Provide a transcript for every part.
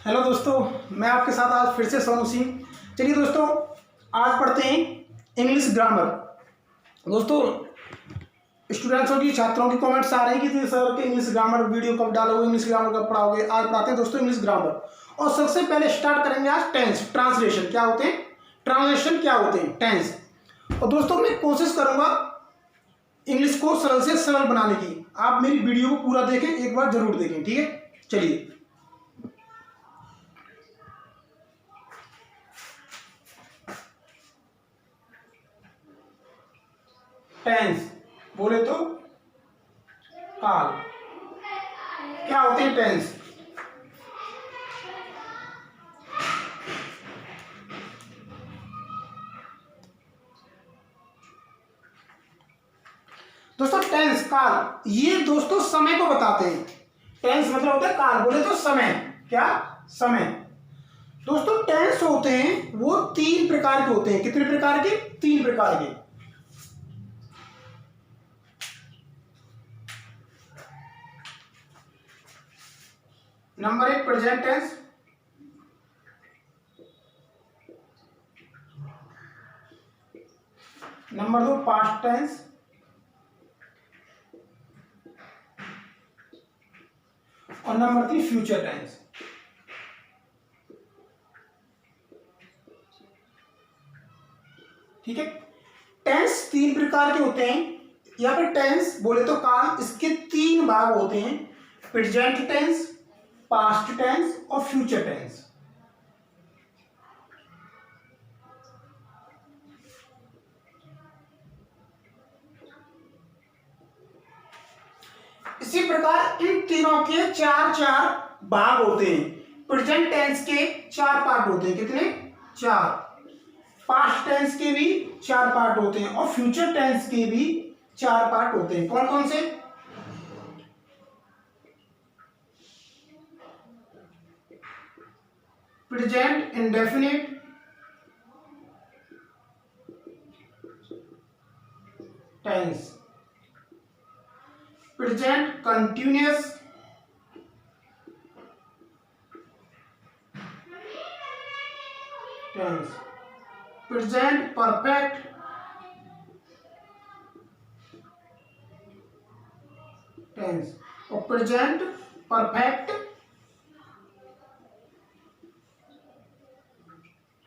Hello दोस्तों, मैं आपके साथ आज फिर से सोनू सिंह। चलिए दोस्तों, आज पढ़ते हैं इंग्लिश ग्रामर। दोस्तों, स्टूडेंट्सों की छात्रों की कमेंट्स आ रहे हैं कि सर के इंग्लिश ग्रामर वीडियो कब डालोगे, इंग्लिश ग्रामर कब पढ़ाओगे। आज पढ़ाते हैं दोस्तों इंग्लिश ग्रामर। और सबसे पहले स्टार्ट करेंगे आज टेंस ट्रांसलेशन क्या होते हैं, ट्रांसलेशन क्या होते हैं, टेंस। और दोस्तों, मैं कोशिश करूंगा इंग्लिश को सरल से सरल बनाने की। आप मेरी वीडियो को पूरा देखें, एक बार जरूर देखें, ठीक है। चलिए, टेंस बोले तो काल। क्या होते हैं टेंस? दोस्तों, टेंस काल ये दोस्तों समय को बताते हैं। टेंस मतलब होता है काल, बोले तो समय। क्या? समय। दोस्तों, टेंस होते हैं वो 3 प्रकार के होते हैं। कितने प्रकार के? 3 प्रकार के। Number 1 present tense, number 2 past tense, और नंबर 3 फ्यूचर टेंस। ठीक है। टेंस 3 प्रकार के होते हैं। यहाँ पे टेंस बोले तो काल, इसके 3 भाग होते हैं: प्रेजेंट टेंस, पास्ट टेंस और फ्यूचर टेंस। इसी प्रकार इन तीनों के 4 भाग होते हैं। प्रेजेंट टेंस के 4 पार्ट होते हैं। कितने? 4। पास्ट टेंस के भी 4 पार्ट होते हैं और फ्यूचर टेंस के भी 4 पार्ट होते हैं। कौन कौन से? Present indefinite, tense, present continuous, tense, present perfect, tense, और प्रेजेंट परफेक्ट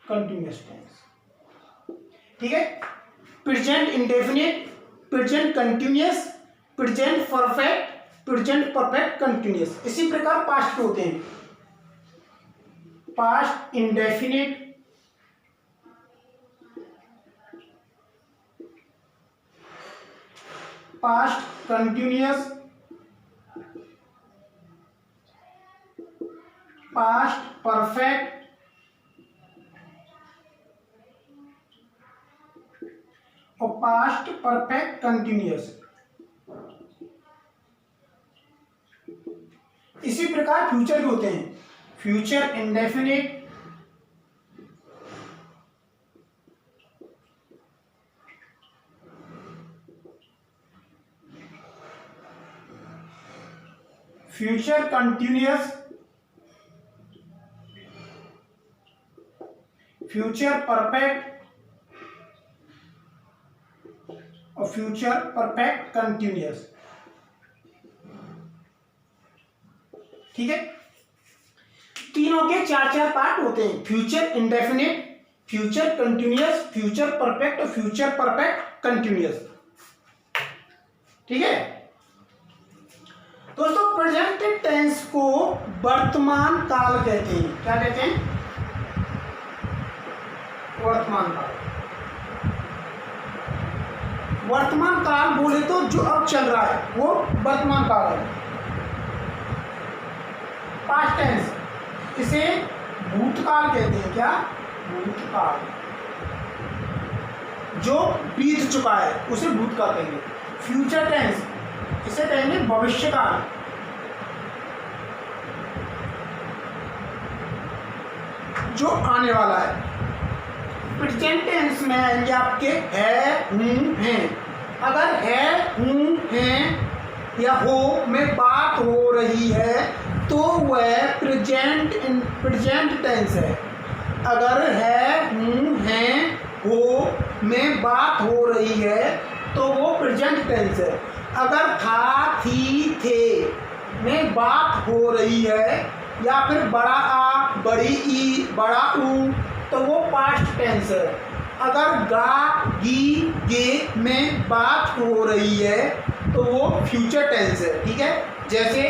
कंटिन्यूअस टेंस। ठीक है। Present indefinite, present continuous, present perfect, present perfect continuous. इसी प्रकार पास्ट के होते हैं: past indefinite, past continuous, past perfect, और पास्ट परफेक्ट कंटिन्यूअस। इसी प्रकार फ्यूचर के होते हैं: future indefinite, future continuous, future perfect और फ्यूचर परफेक्ट कंटिन्यूअस। ठीक है। तीनों के 4 पार्ट होते हैं: future indefinite, future continuous, future perfect और फ्यूचर परफेक्ट कंटिन्यूअस। ठीक है दोस्तों, प्रेजेंट टेंस को वर्तमान काल कहते हैं। क्या कहते हैं? वर्तमान काल। वर्तमान काल बोले तो जो अब चल रहा है वो वर्तमान काल है। पास्ट टेंस, इसे भूतकाल कहते हैं। क्या? भूतकाल। जो बीत चुका है उसे भूतकाल कहेंगे। फ्यूचर टेंस, इसे कहेंगे भविष्यकाल। जो आने वाला है। प्रेजेंट टेंस में आएंगे आपके है, हूं, हैं। अगर है, हूं, हैं या हो में बात हो रही है तो वह प्रेजेंट टेंस है। अगर है, हूँ, हैं, हो में बात हो रही है तो वो प्रेजेंट टेंस है। अगर था, थी, थे में बात हो रही है या फिर बड़ा आ, बड़ी ई, बड़ा ऊ तो वो पास्ट टेंस है। अगर गा, गी, गे में बात हो रही है तो वो फ्यूचर टेंस है। ठीक है, जैसे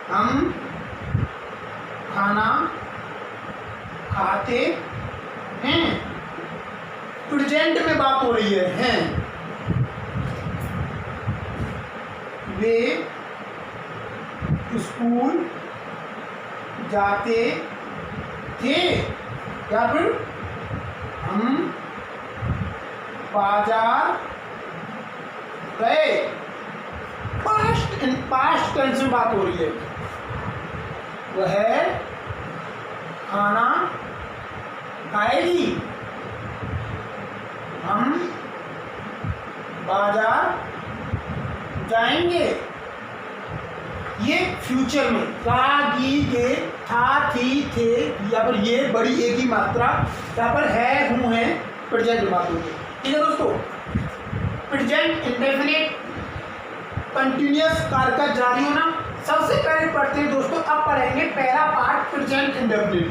हम खाना खाते हैं, प्रेजेंट में बात हो रही है, हैं। वे स्कूल जाते थे या फिर हम बाजार गए, पास्ट टेंस में बात हो रही है। वह खाना खाएगी, हम बाजार जाएंगे। ये फ्यूचर में का, गी, गे, था, थी, थे या फिर ये बड़ी एक ही मात्रा यहाँ पर है, हूँ, है, प्रेजेंट में बात होगी। ठीक है दोस्तों, प्रेजेंट इंडेफिनिट कंटिन्यूअस कार्य का जारी होना। सबसे पहले पढ़ते हैं दोस्तों, अब पढ़ेंगे पहला पार्ट प्रेजेंट इंडेफिनिट,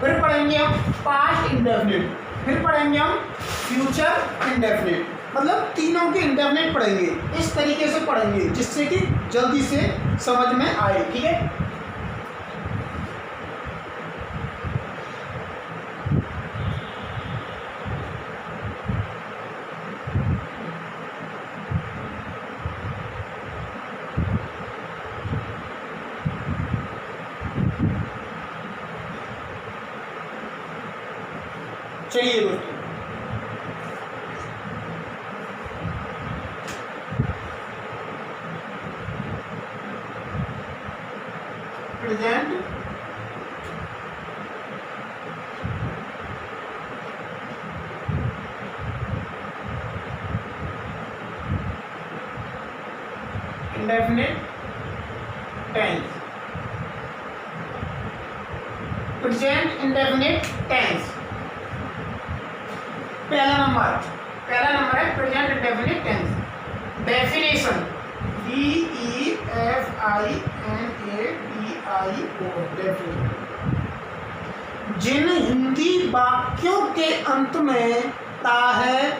फिर पढ़ेंगे हम पास्ट इंडेफिनिट, फिर पढ़ेंगे हम फ्यूचर इंडेफिनिट। मतलब तीनों के इंडेफिनिट पढ़ेंगे, इस तरीके से पढ़ेंगे जिससे कि जल्दी से समझ में आए। ठीक है, चलिए दोस्तों, present indefinite tense, present indefinite tense. पहला नंबर है present indefinite tense. Definition definition, जिन हिंदी वाक्यों के अंत में ता है,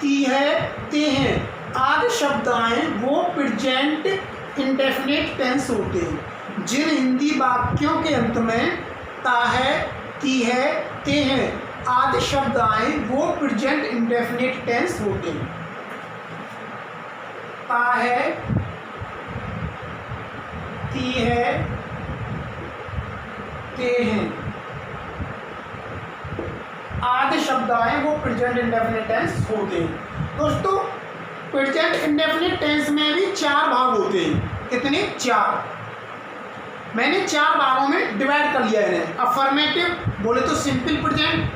ती है, ते हैं आदि शब्द आए वो प्रेजेंट इंडेफिनिट टेंस होते हैं। जिन हिंदी वाक्यों के अंत में ता है, ती है, ते हैं आदि शब्द आए वो प्रेजेंट इंडेफिनिट टेंस होते हैं। ता है, ती है, ते हैं आदि शब्द आए वो प्रेजेंट इंडेफिनिट टेंस होते हैं। दोस्तों, प्रेजेंट इंडेफिनिट टेंस में भी 4 भाग होते हैं। कितने? 4। मैंने 4 भागों में डिवाइड कर लिया है। अफर्मेटिव बोले तो सिंपल प्रेजेंट,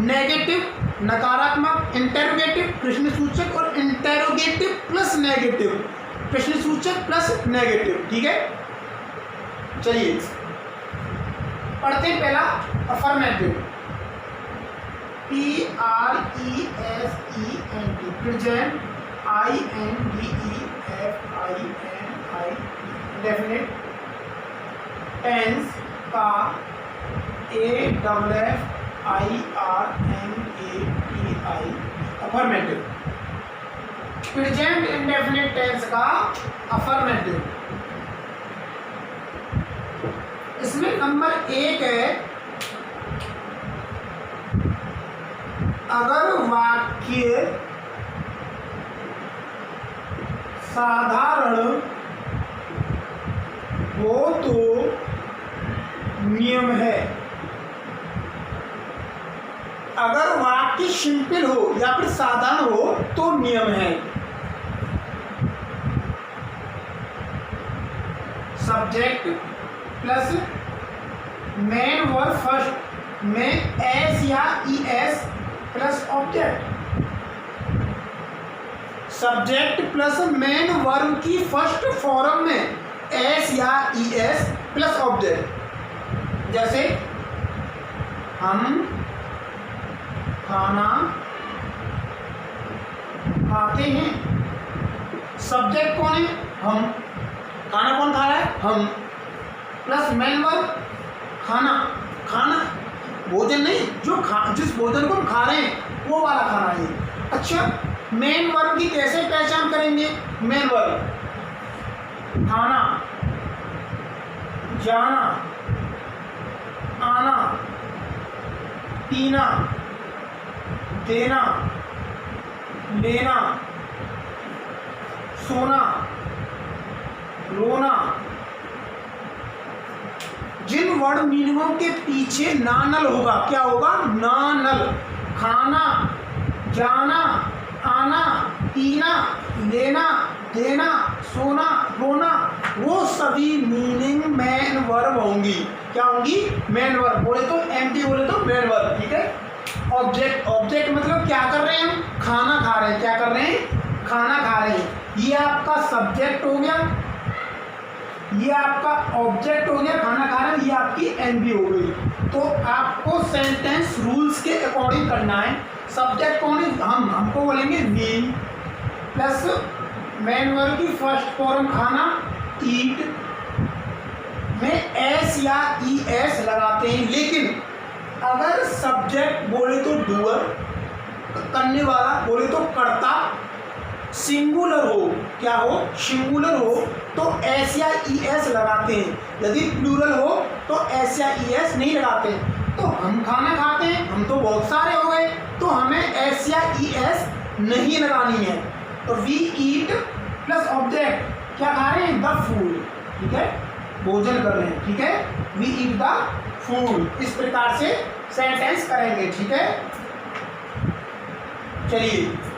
नेगेटिव नकारात्मक, इंटेरोगेटिव प्रश्नसूचक और इंटेरोगेटिव प्लस नेगेटिव प्रश्नसूचक प्लस नेगेटिव। ठीक है, चलिए पढ़ते हैं। पहला affirmative, PRESENT, present, INDEFINIT, definite tense का AFFIRMATI, affirmative. Present indefinite tense का अफर्मेटिव, इसमें नंबर 1 है, अगर वाक्य साधारण हो तो नियम है। अगर वाक्य सिंपल हो या फिर साधारण हो तो नियम है। Subject plus main verb first में एस या ES plus object. Subject plus main verb की फर्स्ट फॉर्म में एस या ई एस प्लस ऑब्जेक्ट। जैसे हम खाना खाते हैं, सब्जेक्ट कौन है? हम। खाना कौन खा रहा है? हम। प्लस मेन वर्ब खाना। खाना भोजन नहीं, जिस भोजन को हम खा रहे हैं वो वाला खाना है। अच्छा, मेन वर्ब की कैसे पहचान करेंगे? मेन वर्ब खाना, जाना, आना, पीना, देना, लेना, सोना, रोना। जिन वर्ड मीनिंगों के पीछे नानल होगा, क्या होगा? नानल। खाना, जाना, आना, पीना, लेना, देना, सोना, रोना, वो सभी मीनिंग मेन वर्ब होंगी। क्या होंगी? Main verb. बोले तो एमटी, बोले तो मेन वर्ब। ठीक है। ऑब्जेक्ट, ऑब्जेक्ट मतलब क्या कर रहे हैं हम? खाना खा रहे हैं। क्या कर रहे हैं? खाना खा रहे हैं। ये आपका सब्जेक्ट हो गया, ये आपका ऑब्जेक्ट हो गया, खाना खा रहे हैं, ये आपकी एनबी हो गई। तो आपको सेंटेंस रूल्स के अकॉर्डिंग करना है। सब्जेक्ट कौन है? हमको बोलेंगे वी, प्लस मेन वर्ब की फर्स्ट फॉर्म खाना, ईट में एस या ई एस लगाते हैं। लेकिन अगर सब्जेक्ट बोले तो डूअर, करने वाला, बोले तो कर्ता, सिंगुलर हो, क्या हो? सिंगुलर हो तो एस या ई एस लगाते हैं। यदि प्लूरल हो तो एस या ई एस नहीं लगाते। तो हम खाना खाते हैं, हम तो बहुत सारे हो गए, तो हमें एस या ई एस नहीं लगानी है। तो वी ईट प्लस ऑब्जेक्ट, क्या खा रहे हैं? The food. ठीक है, भोजन कर रहे हैं। ठीक है, वी ईट द फूड। इस प्रकार से सेंटेंस करेंगे। ठीक है, चलिए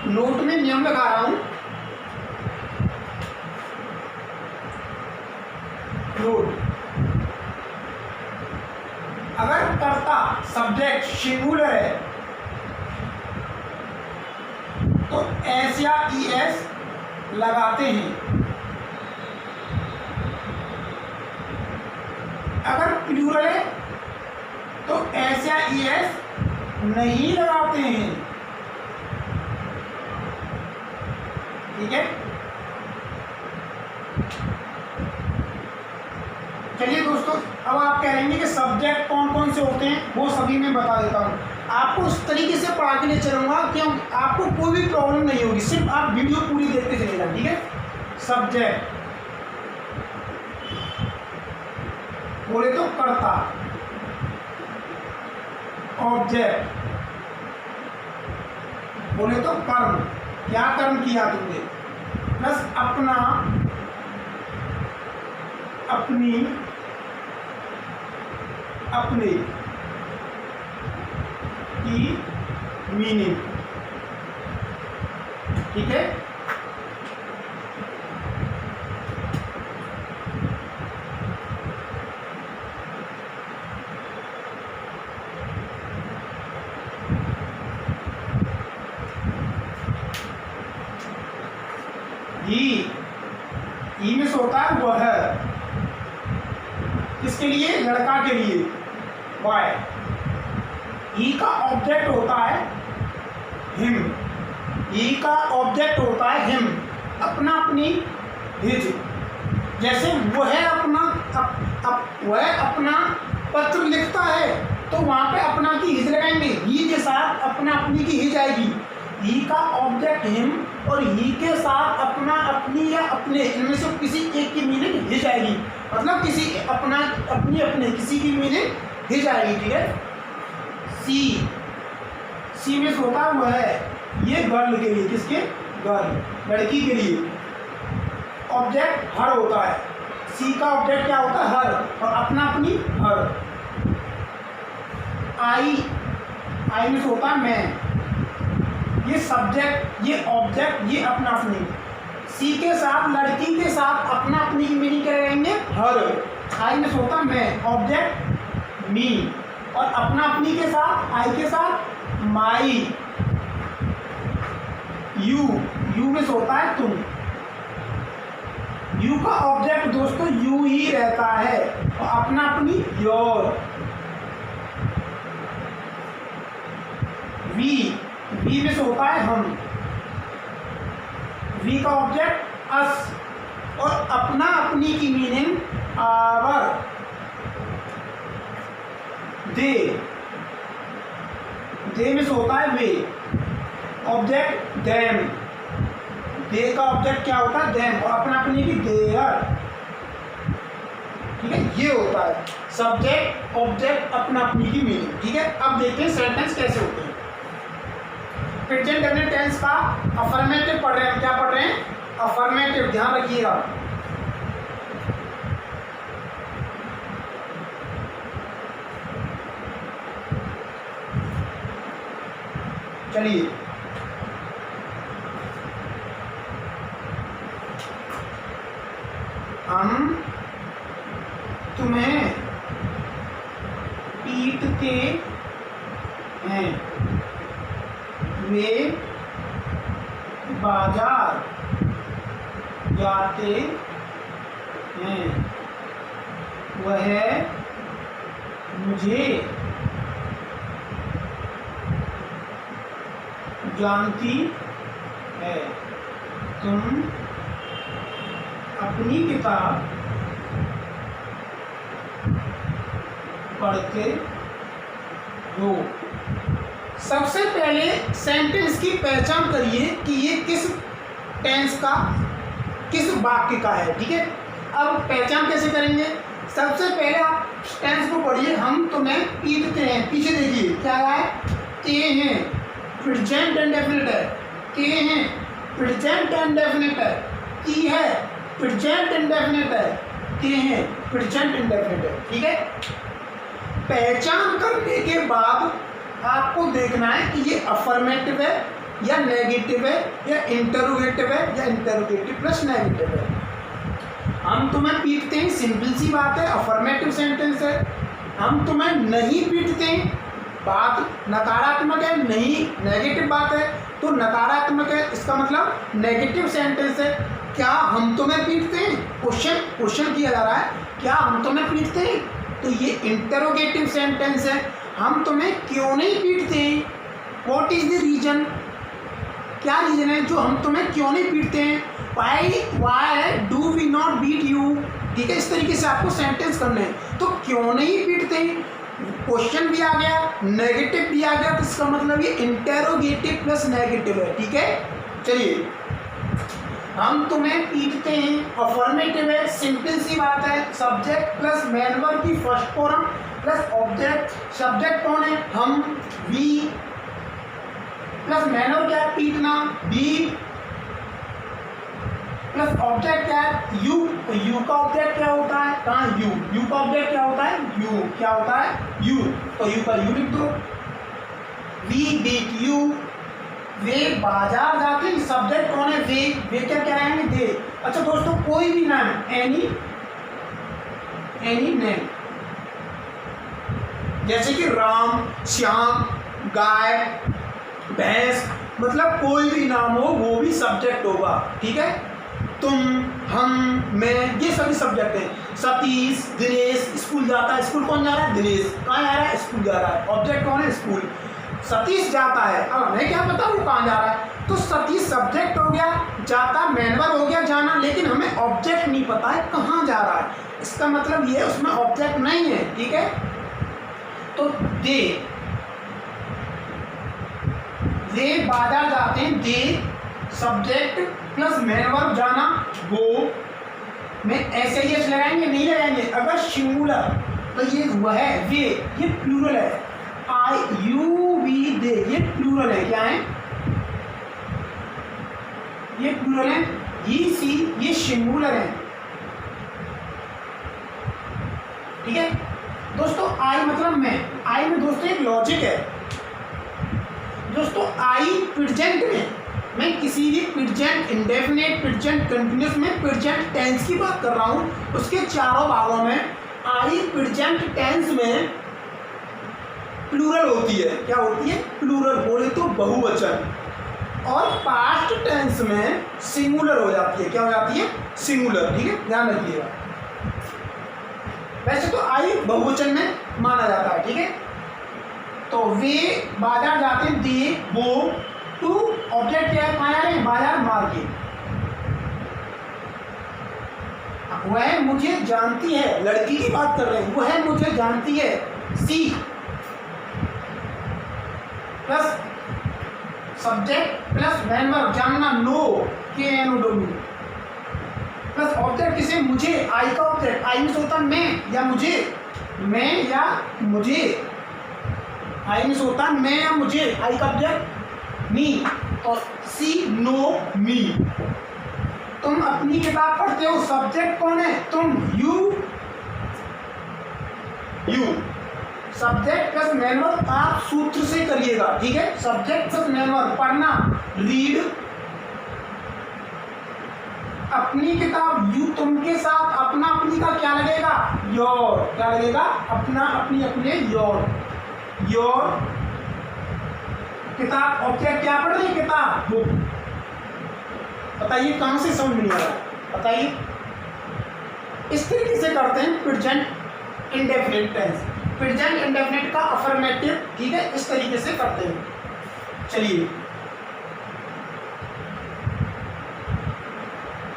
नोट में नियम लगा रहा हूं। नोट, अगर कर्ता सब्जेक्ट सिंगुलर है तो एस या ई एस लगाते हैं। अगर प्लूरल है तो एस या ई एस नहीं लगाते हैं। ठीक है, चलिए दोस्तों, अब आप कहेंगे कि सब्जेक्ट कौन कौन से होते हैं, वो सभी मैं बता देता हूँ। आपको उस तरीके से पढ़ा के ले चलूंगा कि आपको कोई भी प्रॉब्लम नहीं होगी, सिर्फ आप वीडियो पूरी देखते चलिएगा। ठीक है, सब्जेक्ट बोले तो कर्ता, ऑब्जेक्ट बोले तो कर्म, क्या कर्म किया तुमने, प्लस अपना, अपनी, अपने की मीनिंग। ठीक है, ई में से होता है वह, किसके लिए? लड़का के लिए, वाई। ई का ऑब्जेक्ट होता है हिम, ई का ऑब्जेक्ट होता है हिम, अपना, अपनी, हिज। जैसे वह अपना वह अपना पत्र लिखता है तो वहां पे अपना की हिज लगाएंगे, ही के साथ अपना, अपनी की हिज आएगी। ही का ऑब्जेक्ट हिम और ही के साथ अपना, अपनी या अपने, इनमें से किसी एक की मीनिंग हिज आएगी। मतलब किसी अपना, अपनी, अपने, किसी की मीनिंग हिज आएगी। ठीक है, सी में होता है वह है, ये गर्ल के लिए, किसके? गर्ल, लड़की के लिए। ऑब्जेक्ट हर होता है, सी का ऑब्जेक्ट क्या होता है? हर, और अपना, अपनी, हर। आई में होता है मैं, ये सब्जेक्ट, ये ऑब्जेक्ट, ये अपना, अपनी। सी के साथ, लड़की के साथ अपना, अपनी की मीनिंग क्या रहेंगे? हर। आई में से होता मैं, ऑब्जेक्ट मी, और अपना अपनी के साथ, आई के साथ माई, यू, यू में से होता है तुम। यू का ऑब्जेक्ट दोस्तों यू ही रहता है, और अपना अपनी योर। वी, वी में से होता है हम, वी का ऑब्जेक्ट अस, और अपना अपनी की मीनिंग आवर। दे, दे में से होता है वे, ऑब्जेक्ट देम, दे का ऑब्जेक्ट क्या होता है देम, और अपना अपनी की देयर। ठीक है, ये होता है सब्जेक्ट ऑब्जेक्ट अपना अपनी की मीनिंग। ठीक है, अब देखते हैं सेंटेंस कैसे होते हैं। प्रेजेंट डेफिनेट टेंस का अफर्मेटिव पढ़ रहे हैं, क्या पढ़ रहे हैं, अफर्मेटिव, ध्यान रखिएगा। चलिए, हम तुम्हें पीटते हैं, वे बाजार जाते हैं, वह मुझे जानती है, तुम अपनी किताब पढ़ते हो। सबसे पहले सेंटेंस की पहचान करिए कि ये किस टेंस का, किस वाक्य का है। ठीक है, अब पहचान कैसे करेंगे, सबसे पहले आप टेंस को पढ़िए, हम तुम्हें पीटते हैं, पीछे देखिए क्या है, ते हैं, प्रेजेंट इंडेफिनिट है, ते हैं प्रेजेंट इंडेफिनिट है, ती है प्रेजेंट इंडेफिनिट है, ते हैं प्रेजेंट इंडेफिनिट है। ठीक है, पहचान करने के बाद आपको देखना है कि ये अफर्मेटिव है या नेगेटिव है या इंटरोगेटिव है या इंटरोगेटिव प्लस नेगेटिव है। हम तुम्हें पीटते हैं, सिंपल सी बात है, अफर्मेटिव सेंटेंस है। हम तुम्हें नहीं पीटते हैं, बात नकारात्मक है, नहीं नेगेटिव बात है, तो नकारात्मक है, इसका मतलब नेगेटिव सेंटेंस है। क्या हम तुम्हें पीटते हैं, क्वेश्चन किया जा रहा है, क्या हम तुम्हें पीटते हैं, तो ये इंटरोगेटिव सेंटेंस है। हम तुम्हें क्यों नहीं पीटते हैं, व्हाट इज द रीजन, क्या रीजन है जो हम तुम्हें क्यों नहीं पीटते हैं, why do we not beat you. ठीक है, इस तरीके से आपको सेंटेंस करने हैं। तो क्यों नहीं पीटते हैं, क्वेश्चन भी आ गया, नेगेटिव भी आ गया, तो इसका मतलब ये इंटरोगेटिव प्लस नेगेटिव है। ठीक है, चलिए, हम तुम्हें पीटते हैं, अफर्मेटिव है, सिंपल सी बात है, सब्जेक्ट प्लस मेन वर्ब की first form plus object, subject कौन है, हम, वी, प्लस मेन वर्ब क्या है, पीटना, बी, प्लस ऑब्जेक्ट क्या है, यू, तो यू का ऑब्जेक्ट क्या होता है, कहाँ यू, यू का ऑब्जेक्ट क्या होता है, यू, क्या होता है, यू, तो यू का यू लिख दो, वी बीट यू, वे बाजार जाते हैं, सब्जेक्ट कौन है, वे क्या कह रहे हैं, दे। अच्छा दोस्तों, कोई भी नाम, एनी नेम, जैसे कि राम, श्याम, गाय, भैंस, मतलब कोई भी नाम हो वो भी सब्जेक्ट होगा। ठीक है, तुम, हम, मैं, ये सभी सब्जेक्ट हैं। सतीश, दिनेश स्कूल जाता है, स्कूल कौन जा रहा है, दिनेश, कहाँ जा रहा है, स्कूल जा रहा है, ऑब्जेक्ट कौन है, स्कूल। सतीश जाता है, अब हमें क्या पता वो कहाँ जा रहा है, तो सतीश सब्जेक्ट हो गया, जाता मेन वर्ब हो गया जाना, लेकिन हमें ऑब्जेक्ट नहीं पता है कहाँ जा रहा है, इसका मतलब ये उसमें ऑब्जेक्ट नहीं है। ठीक है, तो दे, वे बाजार जाते हैं, दे सब्जेक्ट प्लस मेन वर्ब जाना, गो में ऐसे ही लगाएंगे, नहीं लगाएंगे। अगर सिंगुलर तो ये हुआ है वे, ये प्लूरल है, आई यू वी दे, ये प्लूरल है, क्या है, ये प्लूरल है, ही सी ये सिंगुलर है। ठीक है दोस्तों, आई मतलब मैं, आई में दोस्तों एक लॉजिक है दोस्तों, आई प्रेजेंट में, मैं किसी भी प्रेजेंट इंडेफिनिट, प्रेजेंट कंटिन्यूस में प्रेजेंट टेंस की बात कर रहा हूँ, उसके चारों भागों में आई प्रेजेंट टेंस में प्लूरल होती है। क्या होती है? प्लूरल, बोले तो बहुवचन। और पास्ट टेंस में सिंगुलर हो जाती है। क्या हो जाती है? सिंगुलर। ठीक है, ध्यान रखिएगा। वैसे तो आई बहुवचन में माना जाता है। ठीक है, तो वे बाजार जाते, दे वो, टू ऑब्जेक्ट क्या है? कहाँ है? बाजार, मार्केट। वह मुझे जानती है, लड़की की बात कर रहे हैं। वह मुझे जानती है, C plus subject plus main verb, जानना, नो, KNOW प्लस ऑब्जेक्ट किसे? मुझे, आई का ऑब्जेक्ट। आई में होता मैं या मुझे, मैं या मुझे। आई में होता मैं या मुझे, आई का ऑब्जेक्ट मी, और सी नो मी। तुम अपनी किताब पढ़ते हो, सब्जेक्ट कौन है? तुम, you subject plus main verb आप सूत्र से करिएगा। ठीक है, सब्जेक्ट प्लस मैन वर्ब, पढ़ना, रीड, अपनी किताब, यू तुम के साथ अपना अपनी का क्या लगेगा? योर। क्या लगेगा? अपना अपनी अपने, योर किताब, ऑब्जेक्ट क्या पढ़ रही? किताब, बुक। बताइए कहां से समझ नहीं आ रहा है? बताइए। इस तरीके से करते हैं present indefinite tense. Present indefinite का अफर्मेटिव, ठीक है, इस तरीके से करते हैं। चलिए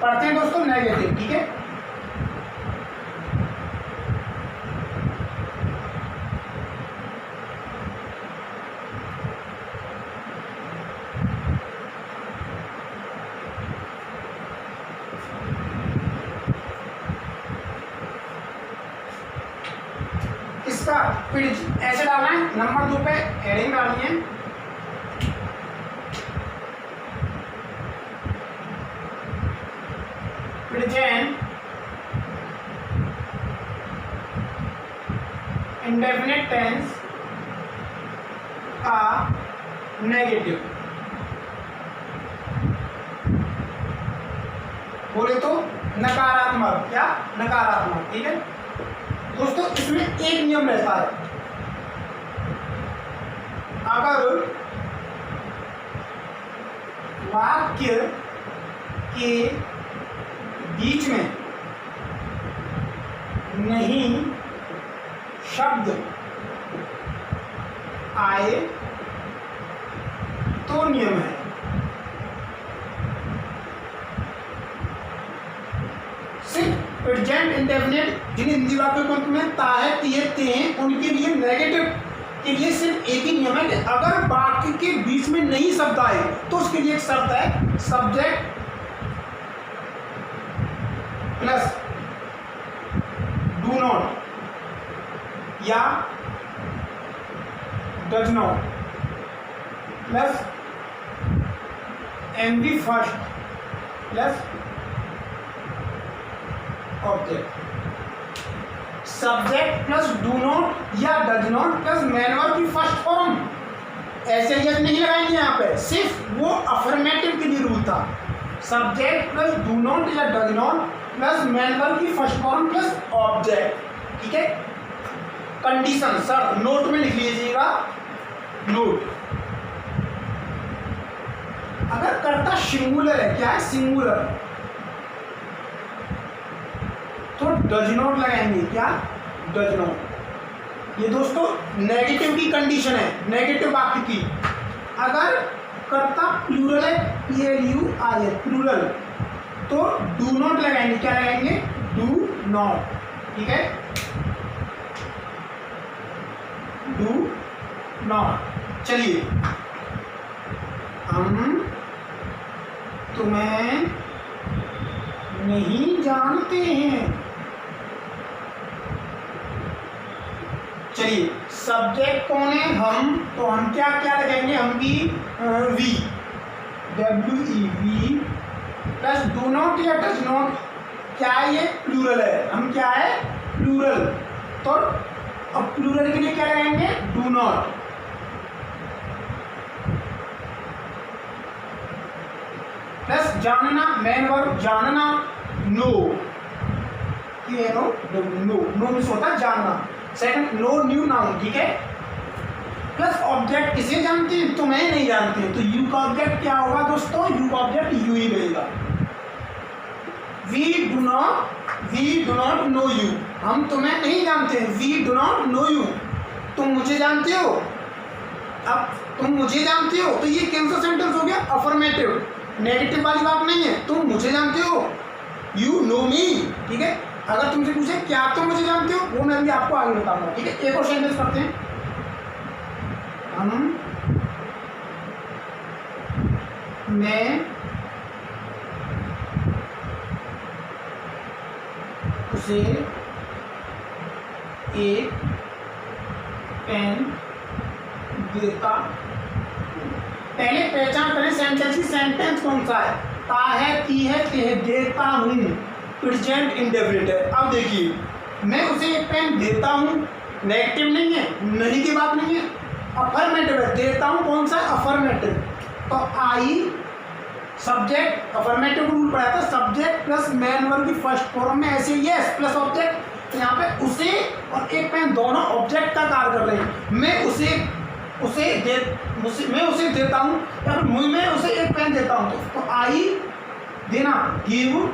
पढ़ते हैं दोस्तों नेगेटिव। ठीक है, इसका फिर ऐसे डालना है, नंबर 2 पे हेडिंग डालनी है, प्रेजेंट इंडेफिनिट टेंस का नेगेटिव, बोले तो नकारात्मक। क्या? नकारात्मक। ठीक है दोस्तों, इसमें एक नियम रहता है, अगर वाक्य के बीच में नहीं शब्द आए तो नियम है। सिर्फ प्रेजेंट इंडेफिनिट जिन हिंदी वाक्यों के अंत में ता है, तिये, ते हैं, उनके लिए नेगेटिव के लिए सिर्फ एक ही नियम है कि अगर वाक्य के बीच में नहीं शब्द आए तो उसके लिए एक शब्द है, सब्जेक्ट प्लस डू नॉट या does not plus MV first plus object. Subject plus do not या does not plus main verb की फर्स्ट फॉर्म, ऐसे यस नहीं लगाएंगे यहाँ पे, सिर्फ वो अफर्मेटिव के लिए रूल था। सब्जेक्ट प्लस डू नॉट या does not plus main verb की फर्स्ट फॉर्म प्लस ऑब्जेक्ट। ठीक है, कंडीशन सर नोट में लिख लीजिएगा, नोट। अगर कर्ता सिंगुलर है, क्या है? सिंगुलर, तो डज नॉट लगाएंगे। क्या? Does not. ये दोस्तों नेगेटिव की कंडीशन है, नेगेटिव वाक्य की। अगर कर्ता प्लूरल है, PLURL प्लूरल, तो डू नॉट लगाएंगे। क्या लगाएंगे? Do not. ठीक है, डू नॉट। चलिए, हम तुम्हें नहीं जानते हैं। चलिए, सब्जेक्ट कौन है? हम, तो हम क्या क्या लगाएंगे? हम भी we, WEV plus do not या डज नॉट, क्या है? ये प्लूरल है, हम क्या है? प्लूरल, तो अब प्लूरल के लिए क्या लगाएंगे? Do not. प्लस जानना, मैन वर्ब जानना, know, NO know, know means होता है जानना। सेकंड नो न्यू नाउन, ठीक है, प्लस ऑब्जेक्ट किसे जानते हैं, तुम्हें नहीं जानते हैं, तो यू का ऑब्जेक्ट क्या होगा दोस्तों, यू का ऑब्जेक्ट यू ही रहेगा। We do not know you, हम तुम्हें नहीं जानते, we do not know you, तुम मुझे जानते हो। अब तुम मुझे जानते हो तो ये कौन सा सेंटेंस हो गया, अफर्मेटिव, नेगेटिव वाली बात नहीं है, तुम मुझे जानते हो, यू नो मी, ठीक है। अगर तुमसे पूछे क्या तुम मुझे जानते हो, वो मैं भी आपको आगे बताऊंगा, ठीक है। एक और सेंटेंस करते हैं, हम मैं उसे एक पेन देता, पहले पहचान करें सेंटेंस की, सेंटेंस कौन सा है, ता है, ती है, ते है, देता हूँ, प्रेजेंट इंडेफिनिट है। अब देखिए मैं उसे एक पेन देता हूँ, नेगेटिव नहीं है, नहीं की बात नहीं है, अफर्मेटिव है, देता हूँ कौन सा, अफर्मेटिव, तो आई सब्जेक्ट, अफर्मेटिव रूल पढ़ा था, सब्जेक्ट प्लस मैन वर्ब की फर्स्ट फॉर्म में ऐसे यस प्लस ऑब्जेक्ट, तो यहाँ पे उसे और एक पेन दोनों ऑब्जेक्ट का कार्य कर रहे हैं। मैं उसे देता हूँ या फिर मैं उसे एक पेन देता हूँ, तो आई देना, गिव,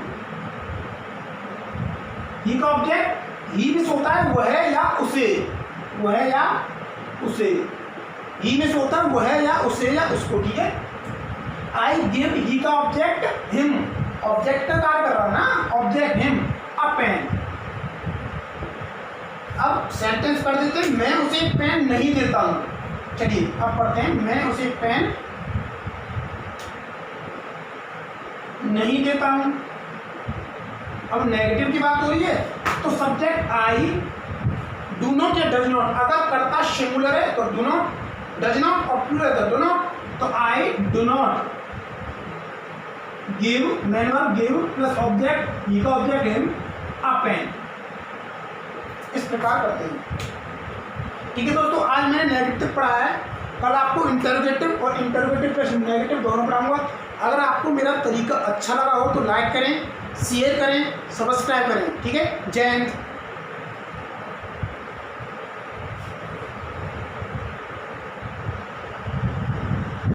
ही का ऑब्जेक्ट ही में होता है वह या उसे, वह या उसे, ही में होता है वह या उसे या उसको, ठीक है। आई गिव, ही का ऑब्जेक्ट हिम, ऑब्जेक्ट का कार्य कर रहा है ना, ऑब्जेक्ट हिम अ पेन। अब सेंटेंस कर देते हैं, मैं उसे एक पेन नहीं देता हूँ। चलिए अब पढ़ते हैं, मैं उसे पेन नहीं देता हूं। अब नेगेटिव की बात हो रही है, तो सब्जेक्ट आई, डू नॉट या डज नॉट, अगर कर्ता सिंगुलर है तो डू नॉट, डज नॉट और प्लूरल है तो डू नॉट, तो I do not give, main verb give plus object, he का ऑब्जेक्ट हिम अ पेन, इस प्रकार करते हैं, ठीक है दोस्तों। आज मैंने नेगेटिव पढ़ा है, कल आपको इंटरोगेटिव और इंटरोगेटिव प्लस नेगेटिव दोनों पढ़ाऊंगा। अगर आपको मेरा तरीका अच्छा लगा हो तो लाइक करें, शेयर करें, सब्सक्राइब करें, ठीक है। जय हिंद।